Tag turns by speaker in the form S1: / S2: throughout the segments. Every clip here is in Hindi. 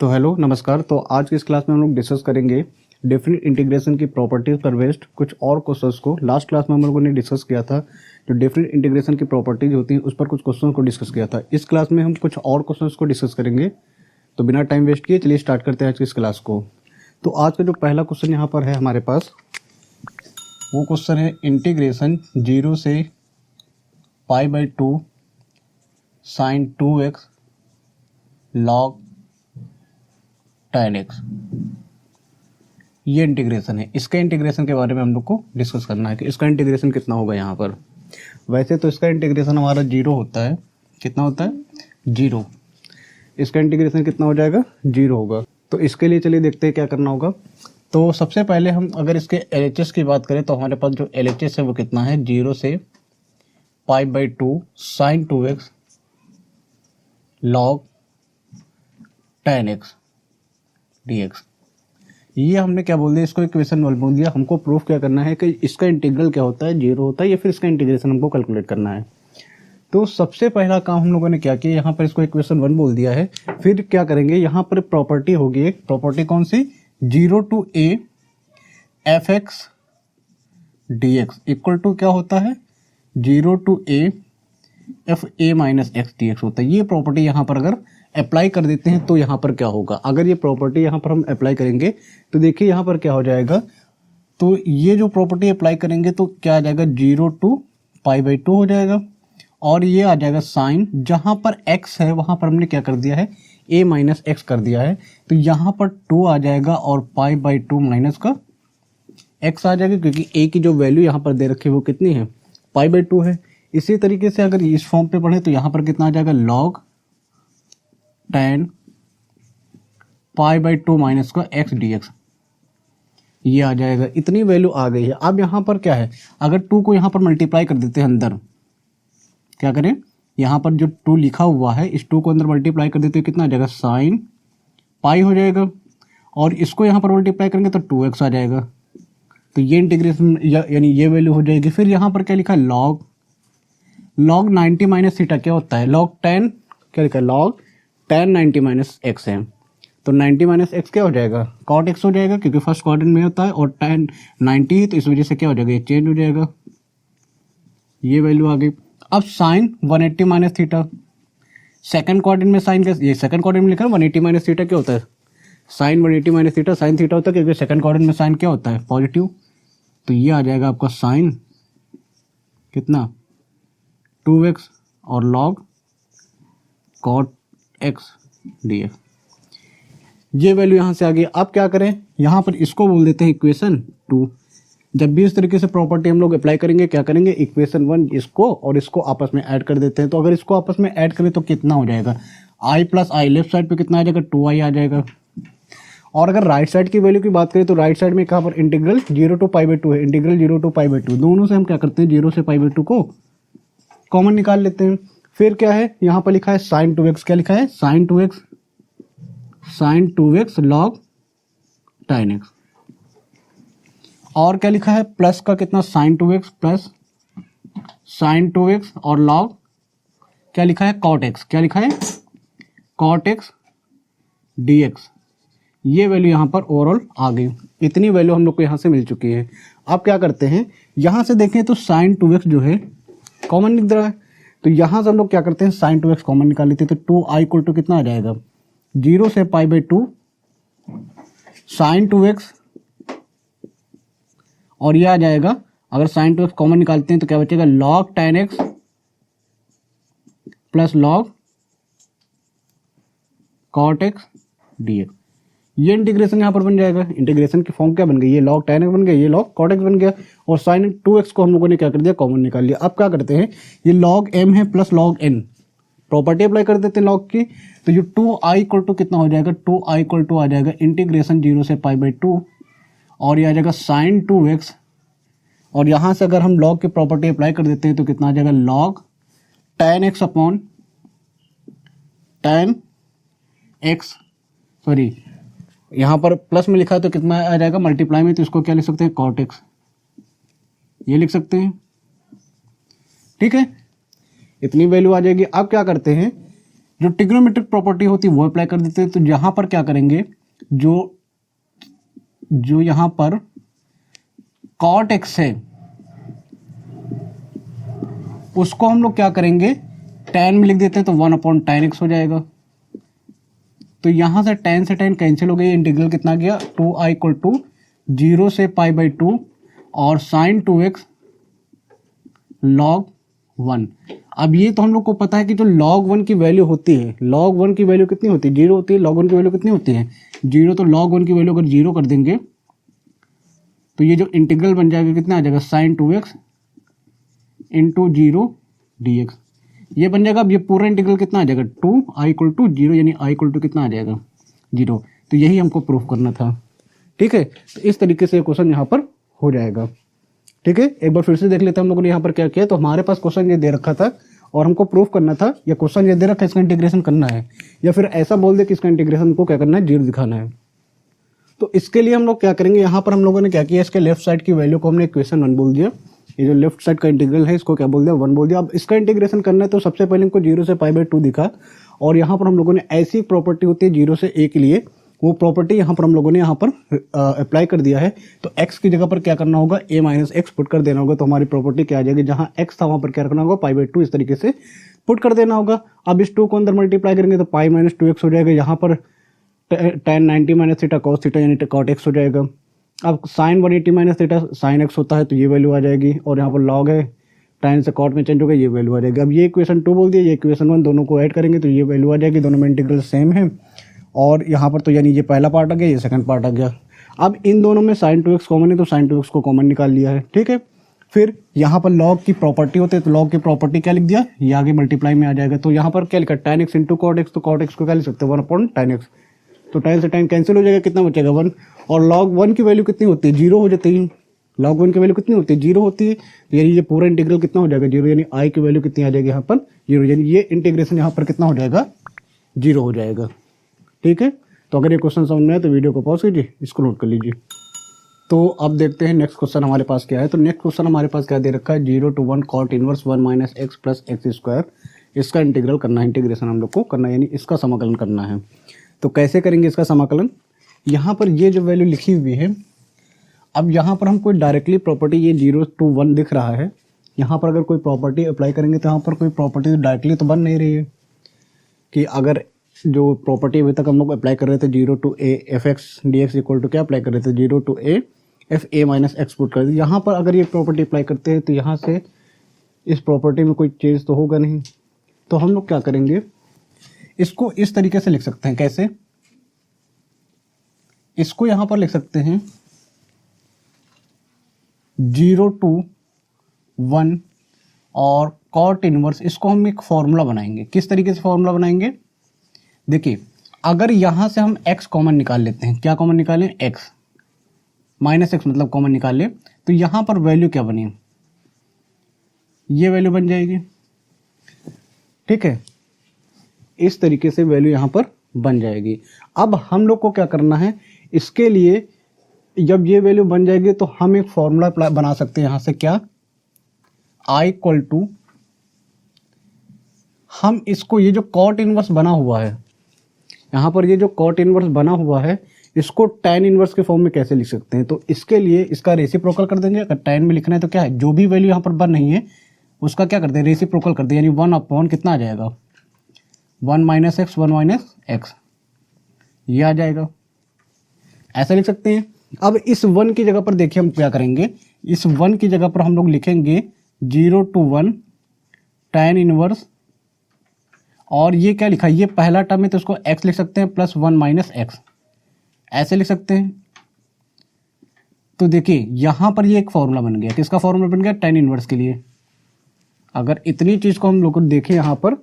S1: तो हेलो नमस्कार। तो आज की इस क्लास में हम लोग डिस्कस करेंगे डेफिनेट इंटीग्रेशन की प्रॉपर्टीज पर बेस्ड कुछ और क्वेश्चंस को। लास्ट क्लास में हम लोगों ने डिस्कस किया था जो डेफिनेट इंटीग्रेशन की प्रॉपर्टीज होती हैं उस पर कुछ क्वेश्चंस को डिस्कस किया था। इस क्लास में हम कुछ और क्वेश्चंस को डिस्कस करेंगे। तो बिना टाइम वेस्ट किए चलिए स्टार्ट करते हैं आज की इस क्लास को। तो आज का जो पहला क्वेश्चन यहाँ पर है हमारे पास, वो क्वेश्चन है इंटीग्रेशन 0 से π/2 sin 2x log tan x। ये इंटीग्रेशन है। इसका इंटीग्रेशन के बारे में हम लोग को डिस्कस करना है कि इसका इंटीग्रेशन कितना होगा यहाँ पर। वैसे तो इसका इंटीग्रेशन हमारा 0 होता है। कितना होता है? 0। इसका इंटीग्रेशन कितना हो जाएगा? 0 होगा। तो इसके लिए चलिए देखते हैं क्या करना होगा। तो सबसे पहले हम अगर इसके LHS की बात करें तो हमारे पास जो LHS है वो कितना है? 0 से π/2 sin 2x log tan x dx। ये हमने क्या बोल दिया? इसको इक्वेशन 1 बोल दिया। हमको प्रूफ क्या करना है कि इसका इंटीग्रल क्या होता है? 0 होता है या फिर इसका इंटीग्रेशन हमको कैलकुलेट करना है। तो सबसे पहला काम हम लोगों ने क्या किया, यहाँ पर इसको इक्वेशन 1 बोल दिया है। फिर क्या करेंगे, यहाँ पर प्रॉपर्टी होगी एक। प्रॉपर्टी कौन सी? 0 to a fx dx equal to क्या होता है? 0 to a f a minus x d x होता है। ये प्रॉपर्टी यहाँ पर अगर अप्लाई कर देते हैं तो यहाँ पर क्या होगा, अगर ये प्रॉपर्टी यहाँ पर हम अप्लाई करेंगे तो देखिए यहाँ पर क्या हो जाएगा। तो ये जो प्रॉपर्टी अप्लाई करेंगे तो क्या आ जाएगा? 0 to π/2 हो जाएगा। और ये आ जाएगा साइन, जहाँ पर x है वहाँ पर हमने क्या कर दिया है? a माइनस एक्स कर दिया है। तो यहाँ पर 2 आ जाएगा और π/2 माइनस का x आ जाएगा, क्योंकि a की जो वैल्यू यहाँ पर दे रखी है वो कितनी है? π/2 है। इसी तरीके से अगर इस फॉर्म पे पढ़े तो यहाँ पर कितना आ जाएगा? log tan π/2 माइनस का x dx। ये आ जाएगा। इतनी वैल्यू आ गई है। अब यहाँ पर क्या है, अगर 2 को यहाँ पर मल्टीप्लाई कर देते हैं अंदर, क्या करें, यहाँ पर जो 2 लिखा हुआ है इस 2 को अंदर मल्टीप्लाई कर देते हैं, कितना आ जाएगा? साइन पाई हो जाएगा। और इसको यहाँ पर मल्टीप्लाई करेंगे तो 2x आ जाएगा। तो ये इंटीग्रेशन यानी ये वैल्यू हो जाएगी। फिर यहाँ पर क्या लिखा है? log 90 माइनस थीटा क्या होता है? log tan क्या लिखा है? log tan 90 माइनस एक्स है। तो 90 माइनस एक्स क्या हो जाएगा? cot x हो जाएगा, क्योंकि फर्स्ट क्वाड्रेंट में होता है और tan 90 है तो इस वजह से क्या हो जाएगा? ये चेंज हो जाएगा। ये वैल्यू आ गई। अब sine 180 minus theta, second quadrant में साइन का, ये सेकंड क्वाड्रेंट में लिखा है 180 माइनस थीटा क्या होता है? Sine 180 minus theta sine theta होता है, क्योंकि सेकंड क्वाड्रेंट में साइन क्या होता है? पॉजिटिव। तो ये आ जाएगा आपका साइन कितना? 2x और log cot x dx। ये वैल्यू यहाँ से आ गई। अब क्या करें, यहाँ पर इसको बोल देते हैं इक्वेशन 2। जब भी इस तरीके से प्रॉपर्टी हम लोग अप्लाई करेंगे, क्या करेंगे, इक्वेशन 1 इसको और इसको आपस में ऐड कर देते हैं। तो अगर इसको आपस में ऐड करें तो कितना हो जाएगा? i plus I, left side पे कितना आ जाएगा? 2i आ जाएगा। और अगर राइट साइड की वैल्यू की बात करें तो राइट साइड में कहाँ पर इंटीग्रल 0 to π/2 है। इंटीग्रल 0 to π/2, दोनों से हम क्या करते हैं? 0 से π/2 को कॉमन निकाल लेते हैं। फिर क्या है, यहाँ पर लिखा है साइन 2x। क्या लिखा है? Sine 2x log tan x। और क्या लिखा है? प्लस का कितना? Sign 2x plus sign 2x और log क्या लिखा है? cot x। क्या लिखा है? cot x dx। ये वैल्यू यहाँ पर ओवरऑल आ गई। इतनी वैल्यू हम लोग को यहाँ से मिल चुकी है। अब क्या करते हैं, यहाँ से देखें तो साइन 2x जो है कॉमन निकल रहा है। तो यहाँ से हम लोग क्या करते हैं? साइन 2x कॉमन निकाल लेते हैं। तो 2i इक्वल टू कितना आ जाएगा? 0 से π/2 साइन 2x, और ये आ जाएगा, अगर साइन 2x कॉमन निकालते हैं तो क्या बचेगा? log tan x plus log cot x dx। ये इंटीग्रेशन यहाँ पर बन जाएगा। इंटीग्रेशन की फॉर्म क्या बन गई? ये log tan x बन गया, ये log cot x बन गया, और sin 2x को हम लोगों ने क्या कर दिया? कॉमन निकाल लिया। अब क्या करते हैं, ये log m है plus log n, property apply कर देते हैं log की। तो जो 2i इक्वल टू कितना हो जाएगा? 2i इक्वल टू आ जाएगा इंटीग्रेशन 0 से π/2, और ये आ जाएगा sin 2x। और यहाँ से अगर हम log की प्रॉपर्टी अप्लाई कर देते हैं तो कितना आ जाएगा? log tan x upon tan x, sorry यहाँ पर प्लस में लिखा है तो कितना आ जाएगा? मल्टीप्लाई में, तो इसको क्या लिख सकते हैं? cot x, ये लिख सकते हैं। ठीक है, इतनी वैल्यू आ जाएगी। अब क्या करते हैं, जो ट्रिग्नोमेट्रिक प्रॉपर्टी होती है वो अप्लाई कर देते हैं। तो यहाँ पर क्या करेंगे, जो यहाँ पर cot x है उसको हम लोग क्या करेंगे, tan में लिख देते हैं, तो 1/tan x हो जाएगा। तो यहाँ से tan कैंसिल हो गई, इंटीग्रल कितना गया 2i इक्वल टू 0 से π/2 और sin 2x log 1। अब ये तो हम लोग को पता है कि जो log 1 की वैल्यू होती है, log 1 की वैल्यू कितनी होती है, 0 होती है। log 1 की वैल्यू कितनी होती है, 0। तो log 1 की वैल्यू अगर 0 कर देंगे तो ये जो इंटीग्रल बन जाएगा कितना आ जाएगा, sin 2x इंटू 0 dx ये बन जाएगा। अब ये पूरा इंटीग्रल कितना आ जाएगा, 2i इक्वल टू 0, यानी i इक्वल टू कितना आ जाएगा 0। तो यही हमको प्रूफ करना था, ठीक है। तो इस तरीके से क्वेश्चन यहाँ पर हो जाएगा, ठीक है। एक बार फिर से देख लेते हैं हम लोगों ने यहाँ पर क्या किया। तो हमारे पास क्वेश्चन ये दे रखा था और हमको प्रूफ करना था, या क्वेश्चन ये दे रखा है इसका इंटीग्रेशन करना है, या फिर ऐसा बोल दे कि इसका इंटीग्रेशन को क्या करना है, 0 दिखाना है। तो इसके लिए हम लोग क्या करेंगे, यहाँ पर हम लोगों ने क्या किया, इसके लेफ्ट साइड की वैल्यू को हमने इक्वेशन 1 बोल दिया। ये जो लेफ्ट साइड का इंटीग्रल है इसको क्या बोल दिया, 1 बोल दिया। अब इसका इंटीग्रेशन करना है तो सबसे पहले हमको 0 से π/2 दिखा, और यहाँ पर हम लोगों ने ऐसी प्रॉपर्टी होती है 0 से a के लिए, वो प्रॉपर्टी यहाँ पर हम लोगों ने यहाँ पर अप्लाई कर दिया है। तो x की जगह पर क्या करना होगा, a - x पुट कर देना होगा। तो हमारी प्रॉपर्टी क्या आ जाएगी, जहाँ x था वहाँ पर क्या करना होगा, π/2 इस तरीके से पुट कर देना होगा। अब इस 2 को अंदर मल्टीप्लाई करेंगे तो π - 2x हो जाएगा। यहाँ पर tan 90 - थीटा cos थीटा यानी cot x हो जाएगा। अब sin 180 - थीटा sin x होता है, तो ये वैल्यू आ जाएगी। और यहाँ पर log है, tan से cot में चेंज होगा, ये वैल्यू आ जाएगी। अब ये इक्वेशन 2 बोल दिया, ये इक्वेशन 1, दोनों को ऐड करेंगे तो ये वैल्यू आ जाएगी। दोनों में इंटीग्रल सेम है। और यहाँ पर तो यानी ये पहला पार्ट आ गया, ये सेकंड पार्ट आ गया। अब इन दोनों में sin 2x कॉमन है, तो sin 2x को कॉमन निकाल लिया है, ठीक है। फिर यहाँ पर log की प्रॉपर्टी होती है, तो log की प्रॉपर्टी क्या लिख दिया, ये आगे मल्टीप्लाई में आ जाएगा। तो यहाँ पर क्या लिखा, tan x into cot x, तो cot x को क्या लिख सकते हैं, 1/tan x। तो tan से tan कैंसिल हो जाएगा, कितना बचेगा 1। और log 1 की वैल्यू कितनी होती है, 0 हो जाती है। log 1 की वैल्यू कितनी होती है, 0 होती है। तो यानी ये पूरा इंटीग्रल कितना हो जाएगा, 0, यानी i की वैल्यू कितनी आ जाएगी यहाँ पर 0, यानी ये इंटीग्रेशन यहाँ पर कितना हो जाएगा, 0 हो जाएगा, ठीक है। तो अगर ये क्वेश्चन समझ में आए तो वीडियो को पॉज कीजिए, इसको नोट कर लीजिए। तो अब देखते हैं नेक्स्ट क्वेश्चन हमारे पास क्या है। तो नेक्स्ट क्वेश्चन हमारे पास क्या दे रखा है, 0 to 1 cot inverse 1 - x plus x²। इसका इंटीग्रल करना है, इंटीग्रेशन हम लोग को करना है, यानी इसका समाकलन करना है। तो कैसे करेंगे इसका समाकलन, यहाँ पर ये जो वैल्यू लिखी हुई है, अब यहाँ पर हम कोई डायरेक्टली प्रॉपर्टी, ये 0 to 1 दिख रहा है, यहाँ पर अगर कोई प्रॉपर्टी अप्लाई करेंगे तो यहाँ पर कोई प्रॉपर्टी डायरेक्टली तो बन नहीं रही है। कि अगर जो प्रॉपर्टी अभी तक हम लोग अप्लाई कर रहे थे 0 to a f(x) dx equal to क्या अप्लाई कर रहे थे, 0 to a f(a - x) पुट कर दी। यहाँ पर अगर ये प्रॉपर्टी अप्लाई करते हैं तो यहाँ से इस प्रॉपर्टी में कोई चेंज तो होगा नहीं। तो हम लोग क्या करेंगे, इसको इस तरीके से लिख सकते हैं। कैसे, इसको यहाँ पर लिख सकते हैं 0 to 1 और cot इनवर्स, इसको हम एक फॉर्मूला बनाएंगे। किस तरीके से फॉर्मूला बनाएंगे, देखिए अगर यहाँ से हम x कॉमन निकाल लेते हैं, क्या कॉमन निकालें, x -x मतलब कॉमन निकाल ले, तो यहाँ पर वैल्यू क्या बनी, ये वैल्यू बन जाएगी, ठीक है। इस तरीके से वैल्यू यहाँ पर बन जाएगी। अब हम लोग को क्या करना है, इसके लिए जब ये वैल्यू बन जाएगी तो हम एक फॉर्मूला बना सकते हैं यहाँ से, क्या, i इक्वल टू, हम इसको ये जो cot इनवर्स बना हुआ है, यहाँ पर ये जो cot इनवर्स बना हुआ है, इसको tan इनवर्स के फॉर्म में कैसे लिख सकते हैं। तो इसके लिए इसका रेसिप्रोकल कर देंगे। अगर tan में लिखना है तो क्या है, जो भी वैल्यू यहाँ पर बन रही है उसका क्या करते हैं, रेसिप्रोकल करते हैं, यानी 1/, कितना आ जाएगा, 1 - x 1 - x, ये आ जाएगा। ऐसा लिख सकते हैं। अब इस 1 की जगह पर देखिए हम क्या करेंगे, इस 1 की जगह पर हम लोग लिखेंगे 0 to 1 tan इनवर्स, और ये क्या लिखा है, ये पहला टर्म है तो उसको x लिख सकते हैं प्लस 1 - x, ऐसे लिख सकते हैं। तो देखिए यहाँ पर ये एक फॉर्मूला बन गया, किसका फॉर्मूला बन गया, tan इनवर्स के लिए। अगर इतनी चीज को हम लोग देखें यहाँ पर,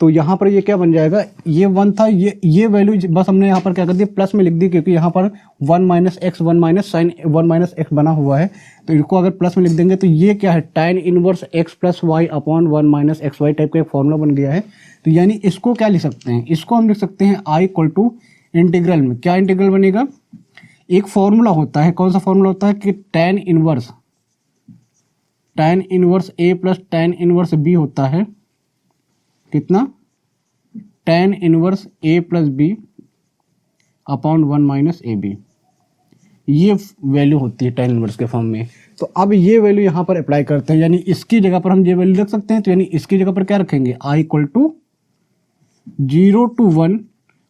S1: तो यहाँ पर ये क्या बन जाएगा, ये 1 था, ये वैल्यू बस हमने यहाँ पर क्या कर दिया, प्लस में लिख दी, क्योंकि यहाँ पर 1 - x 1 - sin 1 - x बना हुआ है। तो इसको अगर प्लस में लिख देंगे तो ये क्या है, tan inverse x plus y upon 1 - xy type का एक फॉर्मूला बन गया है। तो यानी इसको क्या लिख सकते हैं, इसको हम लिख सकते हैं i इक्वल टू इंटीग्रल में, क्या इंटीग्रल बनेगा, एक फॉर्मूला होता है, कौन सा फॉर्मूला होता है कि tan inverse a plus tan inverse b होता है कितना, tan inverse a plus b upon 1 minus a b, ये वैल्यू होती है tan इनवर्स के फॉर्म में। तो अब ये वैल्यू यहाँ पर अप्लाई करते हैं, यानी इसकी जगह पर हम ये वैल्यू रख सकते हैं। तो यानी इसकी जगह पर क्या रखेंगे, i इक्वल टू 0 to 1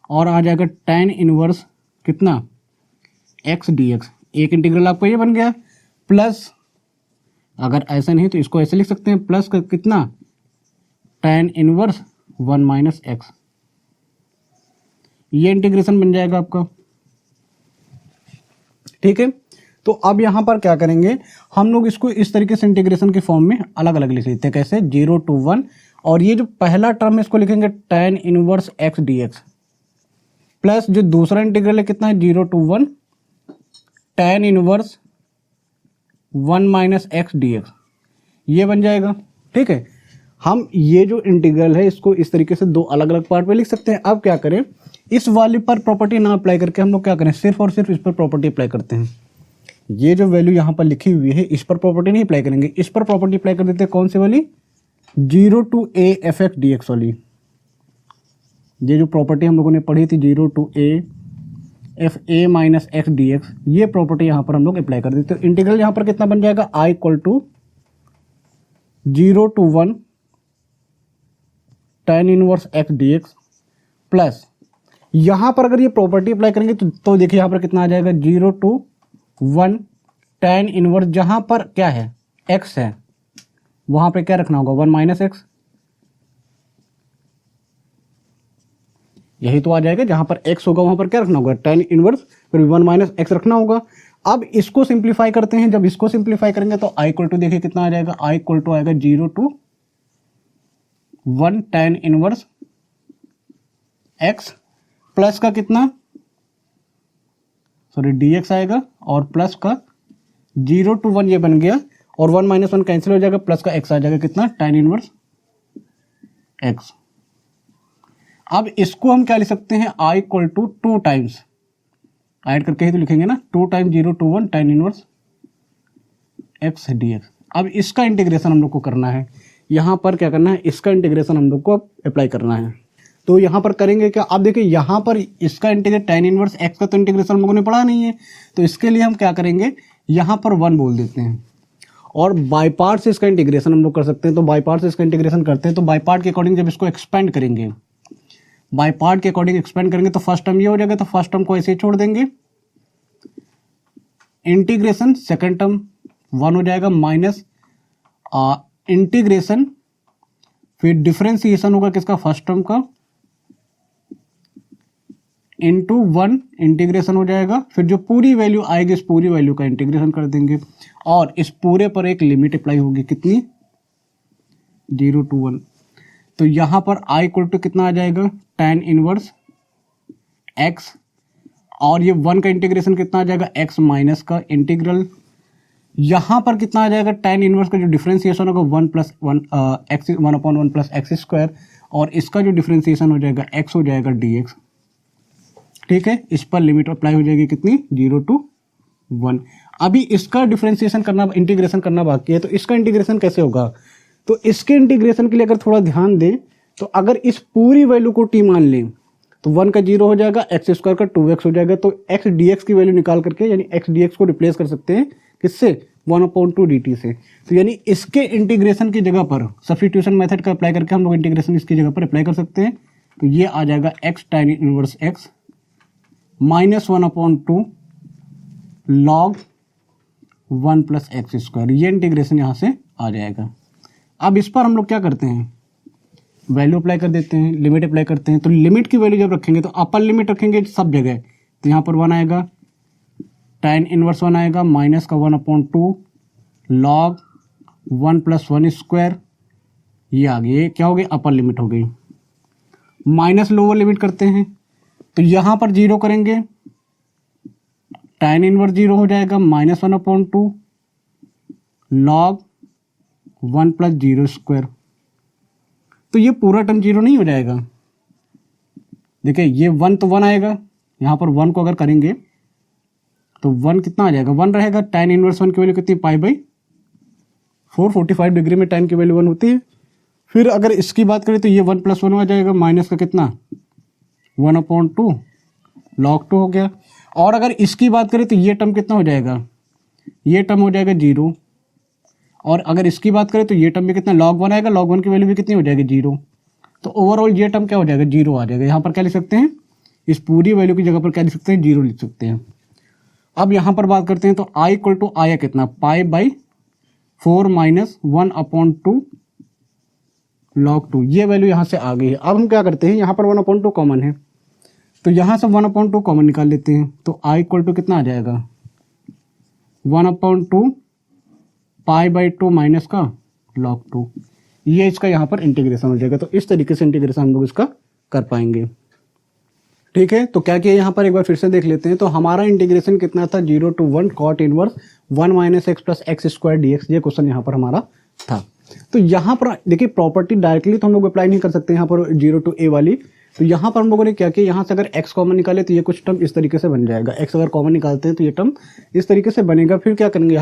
S1: और आ जाएगा tan इनवर्स कितना x dx, एक इंटीग्रल आपको ये बन गया, प्लस अगर ऐसा नहीं तो इसको ऐसे लिख सकते हैं, प्लस का कितना tan इनवर्स 1 माइनस एक्स, ये इंटीग्रेशन बन जाएगा आपका। ठीक है, तो अब यहां पर क्या करेंगे, हम लोग इसको इस तरीके से इंटीग्रेशन के फॉर्म में अलग अलग लिख लेते हैं। कैसे, 0 to 1 और ये जो पहला टर्म है इसको लिखेंगे tan inverse x dx, plus जो दूसरा इंटीग्रल है कितना है 0 to 1 tan inverse 1 minus x dx, ये बन जाएगा। ठीक है, हम ये जो इंटीग्रल है इसको इस तरीके से दो अलग अलग पार्ट में लिख सकते हैं। अब क्या करें, इस वाले पर प्रॉपर्टी ना अप्लाई करके हम लोग क्या करें, सिर्फ और सिर्फ इस पर प्रॉपर्टी अप्लाई करते हैं। ये जो वैल्यू यहाँ पर लिखी हुई है इस पर प्रॉपर्टी नहीं अप्लाई करेंगे, इस पर प्रॉपर्टी अप्लाई कर देते हैं। कौन सी वाली, 0 to a F x d x वाली। ये जो प्रॉपर्टी हम लोगों ने पढ़ी थी 0 to a F A minus x d x, ये प्रॉपर्टी यहाँ पर हम लोग अप्लाई कर देते हैं। इंटीग्रल यहाँ पर कितना बन जाएगा, i equal to 0 to 1 tan inverse x d x, plus यहाँ पर अगर ये प्रॉपर्टी अप्लाई करेंगे तो देखिए यहाँ पर कितना आ जाएगा, 0 to 1 tan इनवर्स, जहां पर क्या है x है वहां पे क्या रखना होगा 1 माइनस एक्स, यही तो आ जाएगा। जहां पर x होगा वहां पर क्या रखना होगा tan इनवर्स, फिर 1 माइनस एक्स रखना होगा। अब इसको सिंप्लीफाई करते हैं, जब इसको सिंप्लीफाई करेंगे तो i इक्वल टू देखिए कितना आ जाएगा, i इक्वल टू आएगा 0 to 1 tan inverse x, plus का कितना, सॉरी dx आएगा, और प्लस का 0 to 1 ये बन गया, और 1 माइनस 1 कैंसिल हो जाएगा, प्लस का x आ जाएगा कितना tan इनवर्स x। अब इसको हम क्या लिख सकते हैं, i equal to 2 times, add करके ही तो लिखेंगे ना, 2 times 0 to 1 tan inverse x dx। अब इसका इंटीग्रेशन हम लोग को करना है, यहाँ पर क्या करना है, इसका इंटीग्रेशन हम लोग को अप्लाई करना है। तो यहाँ पर करेंगे क्या, आप देखिए यहाँ पर इसका इंटीग्रेट tan इनवर्स x का तो इंटीग्रेशन हम लोगों ने पढ़ा नहीं है, तो इसके लिए हम क्या करेंगे, यहाँ पर 1 बोल देते हैं, और बाई पार्ट से इसका इंटीग्रेशन हम लोग कर सकते हैं। तो बाई पार्ट से इसका इंटीग्रेशन करते हैं, तो बाई पार्ट के अकॉर्डिंग जब इसको एक्सपेंड करेंगे, बाई पार्ट के अकॉर्डिंग एक्सपेंड करेंगे तो फर्स्ट टर्म ये हो जाएगा, तो फर्स्ट टर्म को ऐसे ही छोड़ देंगे, इंटीग्रेशन सेकंड टर्म 1 हो जाएगा, माइनस इंटीग्रेशन, फिर डिफरेंशिएशन होगा किसका, फर्स्ट टर्म का, इंटू 1 इंटीग्रेशन हो जाएगा, फिर जो पूरी वैल्यू आएगी इस पूरी वैल्यू का इंटीग्रेशन कर देंगे, और इस पूरे पर एक लिमिट अप्लाई होगी, कितनी, 0 to 1। तो यहाँ पर i इक्वल टू कितना आ जाएगा, tan इनवर्स x, और ये 1 का इंटीग्रेशन कितना आ जाएगा, x माइनस का इंटीग्रल, यहाँ पर कितना आ जाएगा, tan इनवर्स का जो डिफरेंशिएशन होगा 1 plus 1 x 1/1 plus x square, और इसका जो डिफरेंशिएशन हो जाएगा x हो जाएगा dx। ठीक है, इस पर लिमिट अप्लाई हो जाएगी कितनी, 0 to 1। अभी इसका डिफरेंशिएशन करना, इंटीग्रेशन करना बाकी है, तो इसका इंटीग्रेशन कैसे होगा, तो इसके इंटीग्रेशन के लिए अगर थोड़ा ध्यान दें तो अगर इस पूरी वैल्यू को t मान लें तो 1 का 0 हो जाएगा, एक्स स्क्वायर का 2x हो जाएगा, तो x dx की वैल्यू निकाल करके यानी x dx को रिप्लेस कर सकते हैं किससे, 1/2 dt से। तो यानी इसके इंटीग्रेशन की जगह पर सब्स्टिट्यूशन मेथड का अप्लाई करके हम लोग इंटीग्रेशन इसकी जगह पर अप्लाई कर सकते हैं। तो ये आ जाएगा x tan inverse x minus 1/2 log 1 plus x square, ये इंटीग्रेशन यहाँ से आ जाएगा। अब इस पर हम लोग क्या करते हैं, वैल्यू अप्लाई कर देते हैं, लिमिट अप्लाई करते हैं। तो लिमिट की वैल्यू जब रखेंगे तो अपर लिमिट रखेंगे सब जगह, तो यहाँ पर 1 आएगा, tan इनवर्स 1 आएगा, माइनस का 1/2 log 1 प्लस 1 स्क्वायर, ये आ गई, ये क्या हो गई, अपर लिमिट हो गई। माइनस लोअर लिमिट करते हैं, तो यहाँ पर 0 करेंगे, tan इनवर्स 0 हो जाएगा, माइनस 1/2 log 1 प्लस 0 स्क्वायर। तो ये पूरा टर्म 0 नहीं हो जाएगा, देखिए ये 1 तो 1 आएगा, यहाँ पर 1 को अगर करेंगे तो 1 कितना आ जाएगा, 1 रहेगा, tan इनवर्स 1 की वैल्यू कितनी, π/4, 45 डिग्री में tan की वैल्यू 1 होती है। फिर अगर इसकी बात करें तो ये 1 प्लस 1 आ जाएगा, माइनस का कितना 1/2 log 2 हो गया। और अगर इसकी बात करें तो ये टर्म कितना हो जाएगा, ये टर्म हो जाएगा 0। और अगर इसकी बात करें तो ये टर्म भी कितना log 1 आएगा, log 1 की वैल्यू भी कितनी हो जाएगी 0। तो ओवरऑल ये टर्म क्या हो जाएगा 0 आ जाएगा। यहाँ पर क्या लिख सकते हैं, इस पूरी वैल्यू की जगह पर क्या लिख सकते हैं 0 लिख सकते हैं। अब यहाँ पर बात करते हैं तो i इक्वल टू आया कितना π/4 - 1/2 log 2, ये वैल्यू यहाँ से आ गई है। अब हम क्या करते हैं, यहाँ पर 1/2 कॉमन है तो यहाँ से 1/2 कॉमन निकाल लेते हैं। तो i इक्वल टू कितना आ जाएगा 1/2 π/2 माइनस का log 2, ये इसका यहाँ पर इंटीग्रेशन हो जाएगा। तो इस तरीके से इंटीग्रेशन हम लोग इसका कर पाएंगे। ठीक है, तो क्या किया यहाँ पर एक बार फिर से देख लेते हैं। तो हमारा इंटीग्रेशन कितना था 0 to 1 cot inverse 1 - x + x² dx, ये क्वेश्चन यहाँ पर हमारा था। तो यहाँ पर देखिए प्रॉपर्टी डायरेक्टली तो हम लोग अप्लाई नहीं कर सकते यहाँ पर 0 to a वाली। तो यहाँ पर हम लोगों ने क्या किया, यहाँ से अगर x कॉमन निकाले तो ये कुछ टर्म इस तरीके से बन जाएगा। x अगर कॉमन निकालते हैं तो ये टर्म इस तरीके से बनेगा। फिर क्या करेंगे,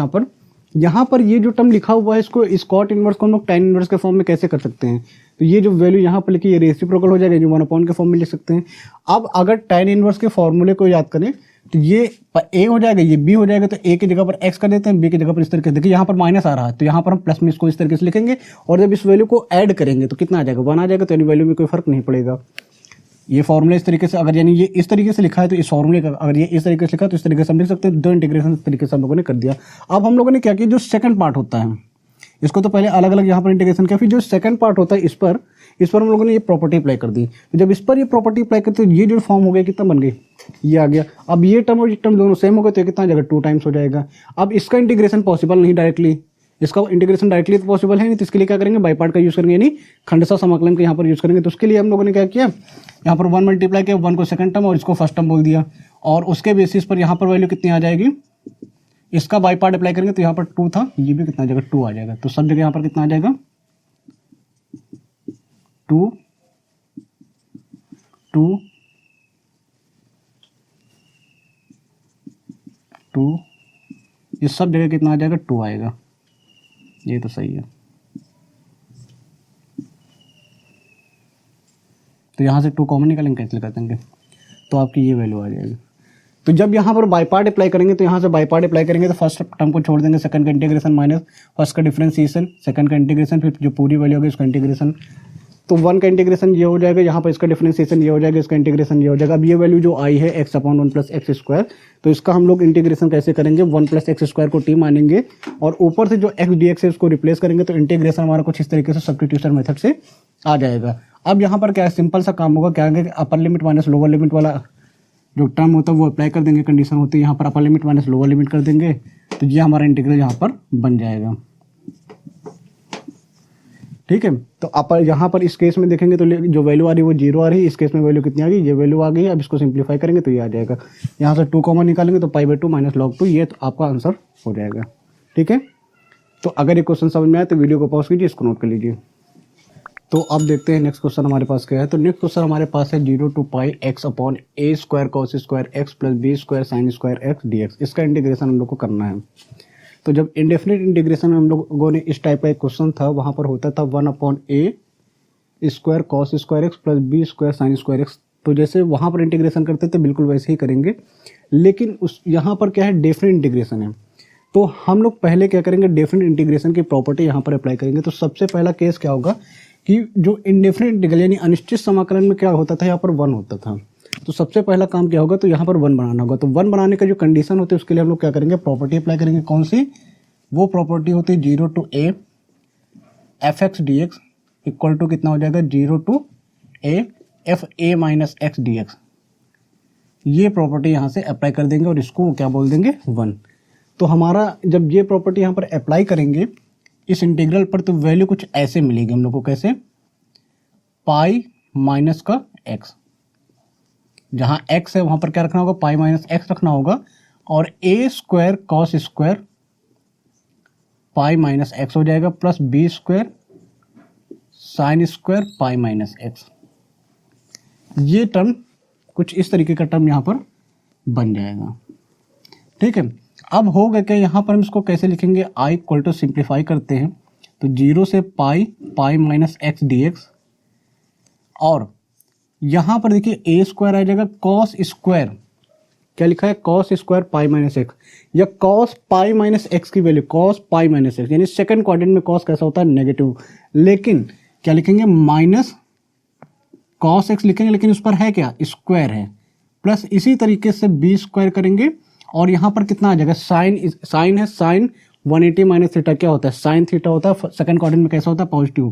S1: यहाँ पर ये जो टर्म लिखा हुआ है इसको इस कॉट इनवर्स को हम लोग tan इनवर्स के फॉर्म में कैसे कर सकते हैं। तो ये जो वैल्यू यहाँ पर लिखी है ये रेसिप्रोकल हो जाएगा, जो 1/, के फॉर्म में लिख सकते हैं। अब अगर tan इनवर्स के फॉर्मूले को याद करें तो ये a हो जाएगा, ये b हो जाएगा। तो a की जगह पर x कर देते हैं, b की जगह पर इस तरीके से, देखिए यहाँ पर माइनस आ रहा है तो यहाँ पर हम प्लस में इसको इस तरीके से लिखेंगे। और जब इस वैल्यू को ऐड करेंगे तो कितना आ जाएगा 1 आ जाएगा। तो यानी वैल्यू में कोई फर्क नहीं पड़ेगा। ये फॉर्मूला इस तरीके से, अगर यानी ये इस तरीके से लिखा है तो इस फॉर्मूले का, अगर ये इस तरीके से लिखा है तो इस तरीके से हम लिख सकते हैं। दो इंटीग्रेशन इस तरीके से हम लोगों ने कर दिया। अब हम लोगों ने क्या किया, जो सेकंड पार्ट होता है इसको तो पहले अलग अलग यहाँ पर इंटीग्रेशन किया, फिर जो सेकंड पार्ट होता है इस पर हम लोगों ने ये प्रॉपर्टी अप्लाई कर दी। तो जब इस पर ये प्रॉपर्टी अप्लाई करते तो ये जो फॉर्म हो गया कितना बन गई, ये आ गया। अब ये टर्म और ये टर्म दोनों सेम हो गए तो कितना आ जाएगा 2 टाइम्स हो जाएगा। अब इसका इंटीग्रेशन पॉसिबल नहीं डायरेक्टली, इसका इंटीग्रेशन डायरेक्टली तो पॉसिबल है नहीं, तो इसके लिए क्या करेंगे बाई पार्ट का यूज़ करेंगे, यानी खंडशः समाकलन का यहाँ पर यूज़ करेंगे। तो उसके लिए हम लोगों ने क्या किया, यहाँ पर 1 मल्टीप्लाई किया, 1 को सेकंड टर्म और इसको फर्स्ट टर्म बोल दिया। और उसके बेसिस पर यहाँ पर वैल्यू कितनी आ जाएगी, इसका बाई पार्ट अप्लाई करेंगे तो यहाँ पर 2 था, ये भी कितना आ जाएगा 2 आ जाएगा। तो सब जगह यहाँ पर कितना आ जाएगा 2 2 2, ये सब जगह कितना आ जाएगा 2 आएगा। ये तो सही है। तो यहाँ से 2 कॉमन निकालेंगे, कैंसिल कर देंगे तो आपकी ये वैल्यू आ जाएगी। तो जब यहाँ पर बाई पार्ट अप्लाई करेंगे तो यहाँ से बाई पार्ट अप्लाई करेंगे तो फर्स्ट टर्म को छोड़ देंगे, सेकंड का इंटीग्रेशन माइनस फर्स्ट का डिफरेंशिएशन, सेकंड का इंटीग्रेशन, फिर जो पूरी वैल्यू होगी उसका इंटीग्रेशन। तो 1 का इंटीग्रेशन ये हो जाएगा, यहाँ पर इसका डिफरेंशिएशन ये हो जाएगा, इसका इंटीग्रेशन ये हो जाएगा। अब ये वैल्यू जो आई है x/1 + x², तो इसका हम लोग इंटीग्रेशन कैसे करेंगे, 1 + x² को t मानेंगे और ऊपर से जो x dx है उसको रिप्लेस करेंगे। तो इंटीग्रेशन हमारा कुछ इस तरीके से सब्स्टिट्यूशन मेथड से आ जाएगा। अब यहाँ पर क्या है, सिंपल सा काम होगा, क्या है upper limit minus lower limit वाला जो टर्म होता है वो अप्लाई कर देंगे, कंडीशन होती है यहाँ पर upper limit minus lower limit कर देंगे, तो ये हमारा इंटीग्रल यहाँ पर बन जाएगा। ठीक है, तो अपर यहाँ पर इस केस में देखेंगे तो जो वैल्यू आ रही है वो 0 आ रही है, इस केस में वैल्यू कितनी आ गई, ये वैल्यू आ गई। अब इसको सिंप्लीफाई करेंगे तो ये आ जाएगा, यहाँ से 2 कॉमन निकालेंगे तो π/2 - log 2, ये तो आपका आंसर हो जाएगा। ठीक है, तो अगर ये क्वेश्चन समझ में आए तो वीडियो को पॉज कीजिए, इसको नोट कर लीजिए। तो अब देखते हैं नेक्स्ट क्वेश्चन हमारे पास क्या है। तो नेक्स्ट क्वेश्चन हमारे पास है 0 to πx/a² cos² x + b² sin² x dx, इसका इंटीग्रेशन हम लोग को करना है। तो जब इंडेफिनिट इंटीग्रेशन में हम लोगों ने इस टाइप का एक क्वेश्चन था, वहाँ पर होता था 1/a² cos² x + b² sin² x। तो जैसे वहाँ पर इंटीग्रेशन करते थे बिल्कुल वैसे ही करेंगे, लेकिन उस यहाँ पर क्या है डेफिनेट इंटीग्रेशन है। तो हम लोग पहले क्या करेंगे, डेफिनेट इंटीग्रेशन की प्रॉपर्टी यहाँ पर अप्लाई करेंगे। तो सबसे पहला केस क्या होगा कि जो इंडेफिनिट इंटीग्रल यानी अनिश्चित समाकलन में क्या होता था, यहाँ पर 1 होता था। तो सबसे पहला काम क्या होगा, तो यहाँ पर 1 बनाना होगा। तो 1 बनाने का जो कंडीशन होती है उसके लिए हम लोग क्या करेंगे, प्रॉपर्टी अप्लाई करेंगे। कौन सी, वो प्रॉपर्टी होती है 0 to a f(x) dx equal to कितना हो जाएगा 0 to a f(a - x) dx। ये प्रॉपर्टी यहाँ से अप्लाई कर देंगे और इसको क्या बोल देंगे 1। तो हमारा जब ये प्रॉपर्टी यहाँ पर अप्लाई करेंगे इस इंटीग्रल पर तो वैल्यू कुछ ऐसे मिलेगी हम लोग को, कैसे π - x, जहाँ x है वहाँ पर क्या रखना होगा π - x रखना होगा, और a² cos² π - x हो जाएगा प्लस b² sin² π - x। ये टर्म कुछ इस तरीके का टर्म यहाँ पर बन जाएगा। ठीक है, अब हो गया क्या, यहाँ पर हम इसको कैसे लिखेंगे, i इक्वल टू सिंप्लीफाई करते हैं तो 0 से π - x dx, और यहाँ पर देखिए ए स्क्वायर आ जाएगा कॉस स्क्वायर, क्या लिखा है, cos square pi minus x, या कॉस पाई माइनस एक्स की value cos pi minus x, यानी सेकंड क्वाड्रेंट में कॉस कैसा होता है, नेगेटिव, लेकिन क्या लिखेंगे, माइनस कॉस एक्स लिखेंगे, लेकिन उस पर है क्या, स्क्वायर है, प्लस इसी तरीके से बी स्क्वायर करेंगे, और यहाँ पर कितना आ जाएगा, साइन है, साइन 180 माइनस थीटा क्या होता है, साइन थीटा होता है, सेकंड क्वाड्रेंट में कैसा होता है, पॉजिटिव,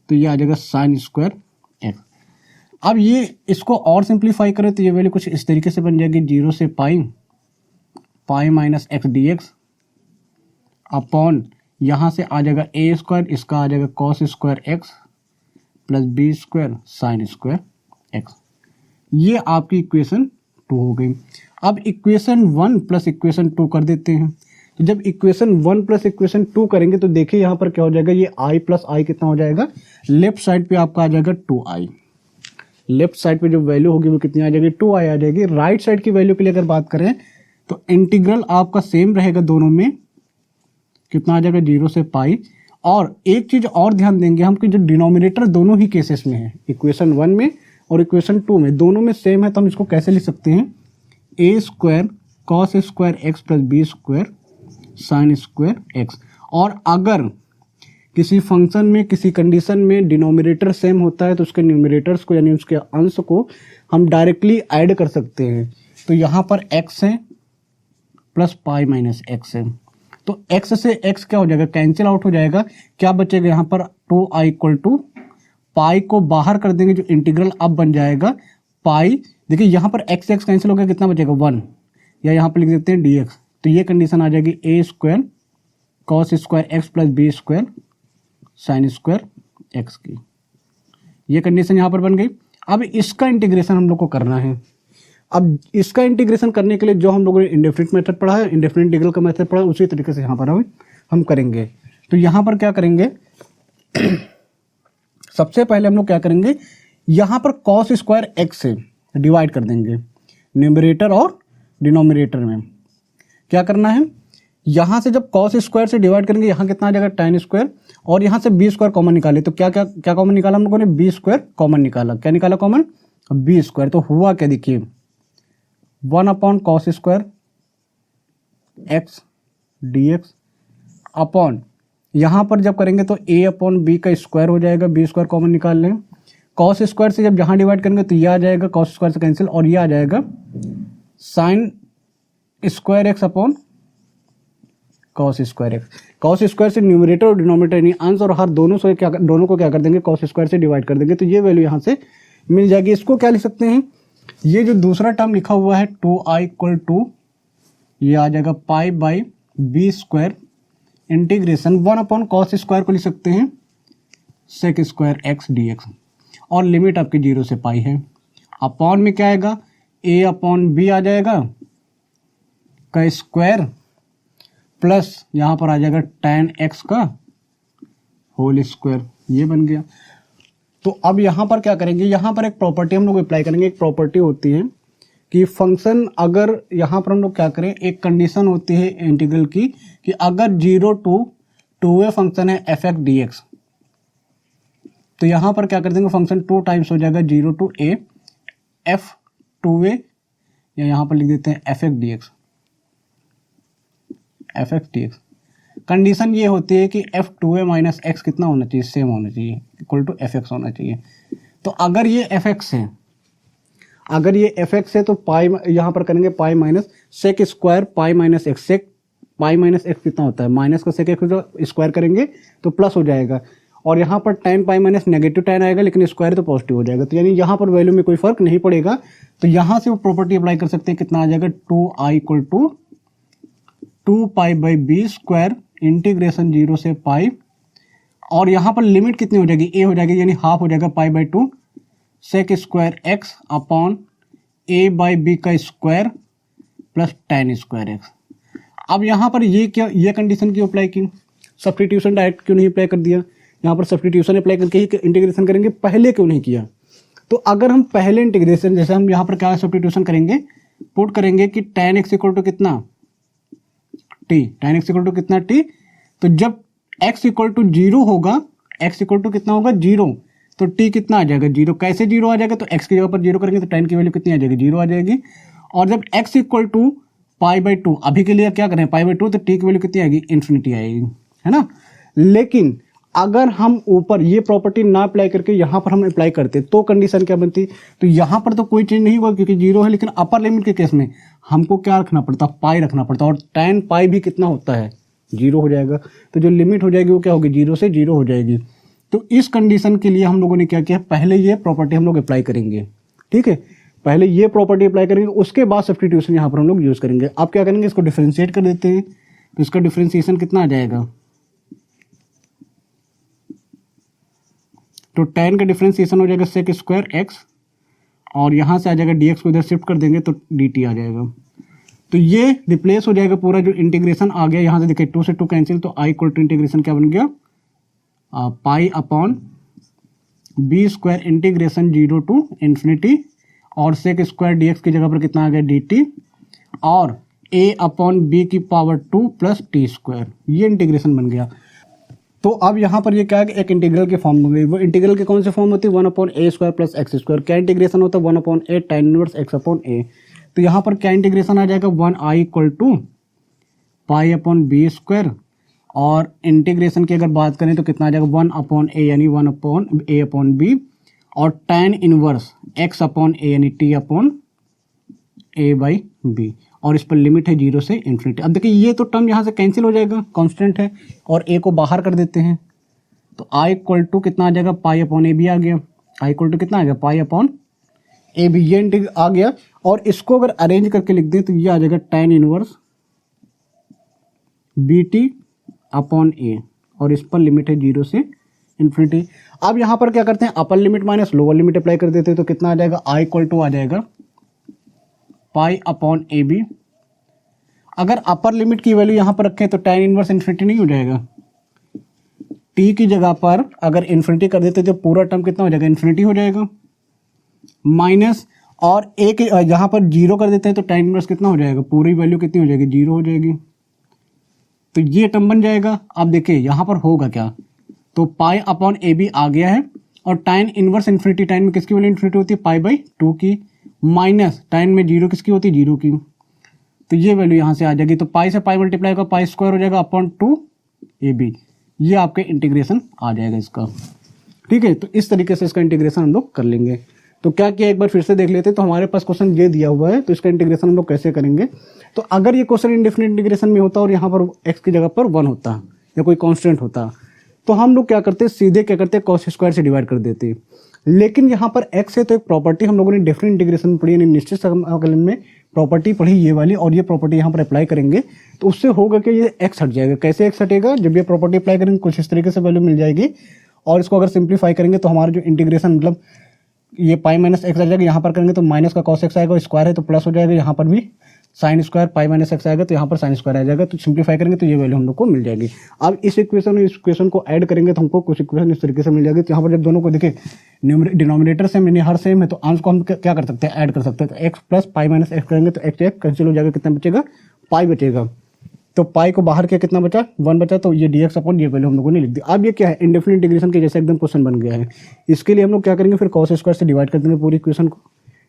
S1: तो ये आ जाएगा साइन स्क्वायर एक्स। अब ये इसको और सिंप्लीफाई करें तो ये वैल्यू कुछ इस तरीके से बन जाएगी, 0 से pi minus x d x upon यहाँ से आ जाएगा ए स्क्वायर, इसका आ जाएगा cos square x plus B square sine square x. ये आपकी इक्वेशन 2 हो गई। अब इक्वेशन 1 प्लस इक्वेशन 2 कर देते हैं। तो जब इक्वेशन 1 प्लस इक्वेशन 2 करेंगे तो देखिए यहाँ पर क्या हो जाएगा, ये i प्लस आई कितना हो जाएगा, लेफ्ट साइड पे आपका आ जाएगा 2i, लेफ्ट साइड पे जो वैल्यू होगी वो कितनी आ जाएगी, 2i आ जाएगी। राइट साइड की वैल्यू के लिए अगर बात करें तो इंटीग्रल आपका सेम रहेगा दोनों में, कितना आ जाएगा, 0 से पाई। और एक चीज और ध्यान देंगे हम कि जो डिनोमिनेटर दोनों ही केसेस में है, इक्वेशन 1 में और इक्वेशन 2 में, दोनों में सेम है, तो हम इसको कैसे लिख सकते हैं, A square cos square x plus B square sine square X. और अगर किसी फंक्शन में किसी कंडीशन में डिनोमिनेटर सेम होता है तो उसके न्यूमरेटर्स को यानी उसके अंश को हम डायरेक्टली ऐड कर सकते हैं। तो यहाँ पर x है प्लस पाई माइनस एक्स है, तो x से x क्या हो जाएगा, कैंसिल आउट हो जाएगा, क्या बचेगा यहाँ पर 2i इक्वल टू पाई को बाहर कर देंगे, जो इंटीग्रल अब बन जाएगा पाई। देखिए यहाँ पर x x कैंसिल हो गया, कितना बचेगा 1, या यहाँ पर लिख देते हैं dx। तो ये कंडीशन आ जाएगी A square cos square x plus B square sine square X की, ये कंडीशन यहाँ पर बन गई। अब इसका इंटीग्रेशन हम लोग को करना है। अब इसका इंटीग्रेशन करने के लिए जो हम लोगों ने इंडेफिनिट मेथड पढ़ा है, इंडेफिनिट इंटीग्रल का मेथड पढ़ा है, उसी तरीके से यहाँ पर हम करेंगे। तो यहाँ पर क्या करेंगे सबसे पहले हम लोग क्या करेंगे, यहाँ पर कॉस स्क्वायर एक्स से डिवाइड कर देंगे, न्यूमरेटर और डिनोमिनेटर में क्या करना है, यहाँ से जब कॉस स्क्वायर से डिवाइड करेंगे, यहाँ कितना आ जाएगा tan स्क्वायर, और यहाँ से बी स्क्वायर कॉमन निकाले, तो क्या क्या क्या कॉमन निकाला हम लोगों ने, बी स्क्वायर कॉमन निकाला, क्या निकाला कॉमन, बी स्क्वायर। तो हुआ क्या, देखिए 1 upon cos square x d x upon, यहाँ पर जब करेंगे तो a अपॉन बी का स्क्वायर हो जाएगा, बी स्क्वायर कॉमन निकाल लें, कॉस स्क्वायर से जब यहाँ डिवाइड करेंगे तो ये आ जाएगा कॉस स्क्वायर से कैंसिल, और ये आ जाएगा sign square X upon cos square x. Cos square से न्यूमरेटर और डिनोमिनेटर यानी अंश और हर दोनों को क्या कर देंगे, कॉस स्क्वायर से डिवाइड कर देंगे, तो ये वैल्यू यहाँ से मिल जाएगी। इसको क्या लिख सकते हैं, ये जो दूसरा टर्म लिखा हुआ है 2i इक्वल टू, ये आ जाएगा pi by b square integration 1 upon cos square को लिख सकते हैं sec square x d x, और लिमिट आपकी 0 से पाई है। अपॉन में क्या आएगा, a अपॉन बी आ जाएगा का स्क्वायर प्लस यहाँ पर आ जाएगा tan x का होल स्क्वायर, ये बन गया। तो अब यहाँ पर क्या करेंगे, यहाँ पर एक प्रॉपर्टी हम लोग अप्लाई करेंगे। एक प्रॉपर्टी होती है कि फंक्शन, अगर यहाँ पर हम लोग क्या करें, एक कंडीशन होती है इंटीग्रल की कि अगर 0 to 2a फंक्शन है एफ एक्स डी एक्स, तो यहाँ पर क्या कर देंगे, फंक्शन 2 टाइम्स हो जाएगा 0 to a f 2a, या यहाँ पर लिख देते हैं F x d x, F x d x. Condition ये होती है कि एफ 2a माइनस एक्स कितना होना चाहिए, सेम होना चाहिए, इक्वल टू एफ एक्स होना चाहिए। तो अगर ये एफ एक्स है, अगर ये एफ एक्स है तो पाई यहाँ पर करेंगे pi minus sec square pi minus X, sec pi minus X कितना होता है, माइनस का सेक एक्स जो स्क्वायर करेंगे तो प्लस हो जाएगा, और यहाँ पर tan pi minus negative tan आएगा, लेकिन स्क्वायर तो पॉजिटिव हो जाएगा, तो यानी यहाँ पर वैल्यू में कोई फर्क नहीं पड़ेगा। तो यहाँ से वो प्रॉपर्टी अप्लाई कर सकते हैं, कितना आ जाएगा 2i equal to 2 pi by b square integration 0 से पाई, और यहाँ पर लिमिट कितनी हो जाएगी, a हो जाएगी, यानी हाफ हो जाएगा pi by 2 sec square X upon a by B का square plus tan square X. अब यहाँ पर ये क्या, ये कंडीशन क्यों अप्लाई की, सब्स्टिट्यूशन डायरेक्ट क्यों नहीं अप्लाई कर दिया, यहाँ पर सब्स्टिट्यूशन अप्लाई करके ही इंटीग्रेशन करेंगे, पहले क्यों नहीं किया। तो अगर हम पहले इंटीग्रेशन, जैसे हम यहाँ पर क्या सब्स्टिट्यूशन करेंगे, पुट करेंगे कि tan x इक्वल टू कितना t, tan x equal to कितना t, तो जब x इक्वल टू 0 होगा, x इक्वल टू कितना होगा 0, तो टी कितना आ जाएगा 0। कैसे 0 आ जाएगा, तो एक्स की जगह पर 0 करेंगे तो tan की वैल्यू कितनी आ जाएगी 0 आ जाएगी। और जब x इक्वल टू π/2, अभी के लिए क्या करें π/2, तो टी की वैल्यू कितनी आएगी इन्फिनिटी आएगी, है ना। लेकिन अगर हम ऊपर ये प्रॉपर्टी ना अप्लाई करके यहाँ पर हम अप्लाई करते तो कंडीशन क्या बनती, तो यहाँ पर तो कोई चेंज नहीं होगा क्योंकि 0 है, लेकिन अपर लिमिट के केस में हमको क्या रखना पड़ता, पाई रखना पड़ता, और tan पाई भी कितना होता है 0 हो जाएगा। तो जो लिमिट हो जाएगी वो क्या होगी 0 से 0 हो जाएगी। तो इस कंडीशन के लिए हम लोगों ने क्या किया, पहले ये प्रॉपर्टी हम लोग अप्लाई करेंगे, ठीक है, पहले ये प्रॉपर्टी अप्लाई करेंगे, उसके बाद सब्स्टिट्यूशन यहाँ पर हम लोग यूज़ करेंगे। अब क्या करेंगे, इसको डिफ्रेंशिएट कर देते हैं, तो इसका डिफ्रेंशिएशन कितना आ जाएगा, तो tan का डिफ्रेंशिएशन हो जाएगा सेक स्क्वायर एक्स, और यहाँ से आ जाएगा dx को इधर शिफ्ट कर देंगे तो dt आ जाएगा। तो ये रिप्लेस हो जाएगा पूरा, जो इंटीग्रेशन आ गया यहाँ से देखिए 2 से 2 कैंसिल, तो i इक्वल टू इंटीग्रेशन क्या बन गया pi upon b square integration 0 to infinity, और सेक स्क्वायर dx की जगह पर कितना आ गया dt, और a अपॉन बी की पावर 2 प्लस टी स्क्वायर, ये इंटीग्रेशन बन गया। तो अब यहाँ पर ये क्या है कि एक इंटीग्रल के फॉर्म में, वो इंटीग्रल के कौन से फॉर्म होती है 1/a square plus x square, क्या इंटीग्रेशन होता है 1/a tan इनवर्स x/a। तो यहाँ पर क्या इंटीग्रेशन आ जाएगा 1i equal to pi upon b square, और इंटीग्रेशन की अगर बात करें तो कितना आ जाएगा 1/a यानी 1/a/b, और tan इनवर्स x/a यानी t/a/b, और इस पर लिमिट है 0 से इन्फिनिटी। अब देखिए ये तो टर्म यहाँ से कैंसिल हो जाएगा, कांस्टेंट है, और a को बाहर कर देते हैं, तो i इक्वल टू कितना आ जाएगा पाई अपॉन ए बी आ गया, i इक्वल टू कितना आ गया पाई अपॉन ए बी, ये इंटीग्रल आ गया। और इसको अगर अरेंज करके लिख दें तो ये आ जाएगा tan inverse B T upon A, और इस पर लिमिट है 0 से इन्फिनिटी। अब यहाँ पर क्या करते हैं, upper limit minus lower limit apply कर देते हैं, तो कितना आ जाएगा i इक्वल टू आ जाएगा पाई अपॉन ए बी। अगर अपर लिमिट की वैल्यू यहाँ पर रखें तो tan इनवर्स इन्फिनिटी नहीं हो जाएगा, t की जगह पर अगर इन्फिनिटी कर देते तो पूरा टर्म कितना हो जाएगा इन्फिनिटी हो जाएगा, माइनस, और एक यहाँ पर 0 कर देते हैं तो tan इनवर्स कितना हो जाएगा, पूरी वैल्यू कितनी हो जाएगी 0 हो जाएगी, तो ये टर्म बन जाएगा। अब देखिए यहाँ पर होगा क्या, तो पाई अपॉन ए बी आ गया है, और tan इनवर्स इन्फिनिटी, tan में किसकी वैल्यू इन्फिनिटी होती है π/2 की, माइनस tan में 0 किसकी होती है 0 की, तो ये वैल्यू यहाँ से आ जाएगी, तो पाई से पाई मल्टीप्लाई होगा, पाई स्क्वायर हो जाएगा अपॉन 2ab, ये आपके इंटीग्रेशन आ जाएगा इसका, ठीक है। तो इस तरीके से इसका इंटीग्रेशन हम लोग कर लेंगे। तो क्या किया, एक बार फिर से देख लेते हैं। तो हमारे पास क्वेश्चन ये दिया हुआ है, तो इसका इंटीग्रेशन हम लोग कैसे करेंगे। तो अगर ये क्वेश्चन इंडेफिनिट इंटीग्रेशन में होता और यहाँ पर x की जगह पर 1 होता या कोई कांस्टेंट होता, तो हम लोग क्या करते, सीधे क्या करते, cos स्क्वायर से डिवाइड कर देते। लेकिन यहाँ पर x है, तो एक प्रॉपर्टी हम लोगों ने डिफरेंट इंटीग्रेशन में पढ़ी, यानी निश्चित समाकलन में प्रॉपर्टी पढ़ी ये वाली, और ये प्रॉपर्टी यहाँ पर अप्लाई करेंगे तो उससे होगा कि ये x हट जाएगा। कैसे x हटेगा, जब ये प्रॉपर्टी अप्लाई करेंगे कुछ इस तरीके से वैल्यू मिल जाएगी, और इसको अगर सिंप्लीफाई करेंगे तो हमारा जो इंटीग्रेशन मतलब ये पाई माइनस एक्स आ जाएगा, यहाँ पर करेंगे तो माइनस का कॉस एक्स आएगा, स्क्वायर है तो प्लस हो जाएगा, यहाँ पर भी sine square pi minus x आएगा तो यहाँ पर साइन स्क्वायर आ जाएगा। तो सिंप्लीफाई करेंगे तो ये वैल्यू हम लोग को मिल जाएगी। अब इस इक्वेशन और इस इक्वेशन को ऐड करेंगे तो हमको कुछ इक्वेशन इस तरीके से मिल जाएगी। तो यहाँ पर जब दोनों को देखें डिनोमिनेटर सेम यानी हर सेम है, तो अंश को हम क्या कर सकते हैं, ऐड कर सकते हैं। तो x plus pi minus x करेंगे तो एक्स एक कैंसिल हो जाएगा, कितना बचेगा, पाई बचेगा। तो पाई को बाहर किया कितना बचा, 1 बचा, तो ये dx अपॉन ये वैल्यू हम लोगों ने लिख दी। अब ये क्या है, इंडेफिनिट इंटीग्रेशन के जैसे एकदम क्वेश्चन बन गया है। इसके लिए हम लोग क्या करेंगे, फिर कॉस स्क्वायर से डिवाइड कर देंगे पूरी इक्वेशन को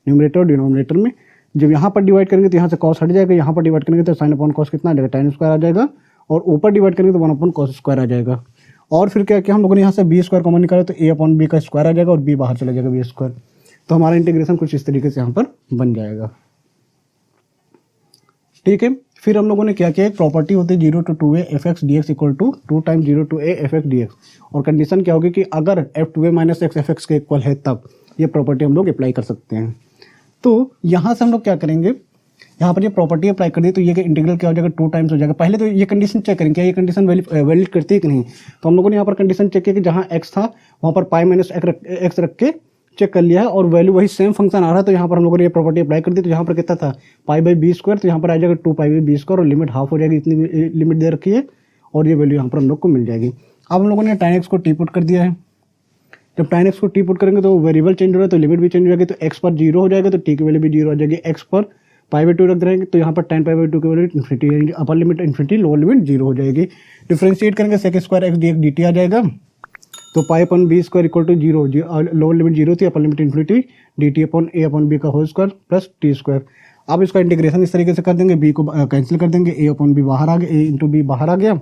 S1: न्यूमरेटर और डिनोमिनेटर में। जब यहाँ पर डिवाइड करेंगे तो यहाँ से कॉस हट जाएगा, यहाँ पर डिवाइड करेंगे तो साइन अपॉन कॉस कितना आ जाएगा, tan स्क्वायर आ जाएगा, और ऊपर डिवाइड करेंगे तो 1 अपॉन कॉस स्क्वायर आ जाएगा। और फिर क्या किया हम लोगों ने यहाँ से बी स्क्वायर कॉमन निकाला तो a अपॉन बी का स्क्वायर आ जाएगा, और b बाहर चला जाएगा बी स्क्वायर। तो हमारा इंटीग्रेशन कुछ इस तरीके से यहाँ पर बन जाएगा, ठीक है। फिर हम लोगों ने क्या किया, एक प्रॉपर्टी होती है 0 to 2a fx dx equal to 2 times 0 to a fx dx, और कंडीशन क्या होगी कि अगर f2a माइनस x fx के इक्वल है तब ये प्रॉपर्टी हम लोग अप्लाई कर सकते हैं। तो यहाँ से हम लोग क्या करेंगे, यहाँ पर ये प्रॉपर्टी अप्लाई कर दी तो ये इंटीग्रल क्या हो जाएगा, 2 टाइम्स हो जाएगा। पहले तो ये कंडीशन चेक करेंगे क्या ये कंडीशन वैलिड करती है कि नहीं। तो हम लोगों ने यहाँ पर कंडीशन चेक किया कि जहाँ x था वहाँ पर पाई माइनस एक्स रख के चेक कर लिया है, और वैल्यू वही सेम फंक्शन आ रहा है। तो यहाँ पर हम लोगों ने ये प्रॉपर्टी अप्लाई कर दी। तो यहाँ पर कितना था, पाई/b स्क्वायर, तो यहाँ पर आ जाएगा 2 पाई/b स्क्वायर, और लिमिट हाफ हो जाएगी, इतनी लिमिट दे रखी है, और ये वैल्यू यहाँ पर हम लोग को मिल जाएगी। अब हम लोगों ने tan x को टी पुट कर दिया है। जब tan x को टी पुट करेंगे तो वेरिएबल चेंज हो रहा है तो लिमिट भी चेंज हो जाएगी, तो x पर 0 हो जाएगा तो t की वैल्यू भी 0 हो जाएगी। x पर पाई/2 रख देंगे तो यहाँ पर tan पाई/2 की value infinity, upper limit infinity, lower limit 0 हो जाएगी। डिफ्रेंशिएट करेंगे sec square X dx dt आ जाएगा। तो pi upon B square equal to zero, lower limit zero थी, upper limit infinity D T upon A upon B का whole square plus T square. अब इसका इंटीग्रेशन इस तरीके से कर देंगे, बी को कैंसिल कर देंगे, ए अपॉन बी बाहर आ गया, ए इंटू बी बाहर आ गया,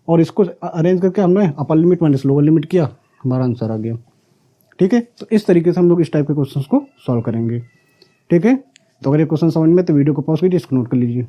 S1: और इसको अरेंज करके हमने upper limit minus lower limit किया, हमारा आंसर आ गया। ठीक है, तो इस तरीके से हम लोग इस टाइप के क्वेश्चंस को सॉल्व करेंगे। ठीक है, तो अगर ये क्वेश्चन समझ में तो वीडियो को पॉज कीजिए, इसको नोट कर लीजिए।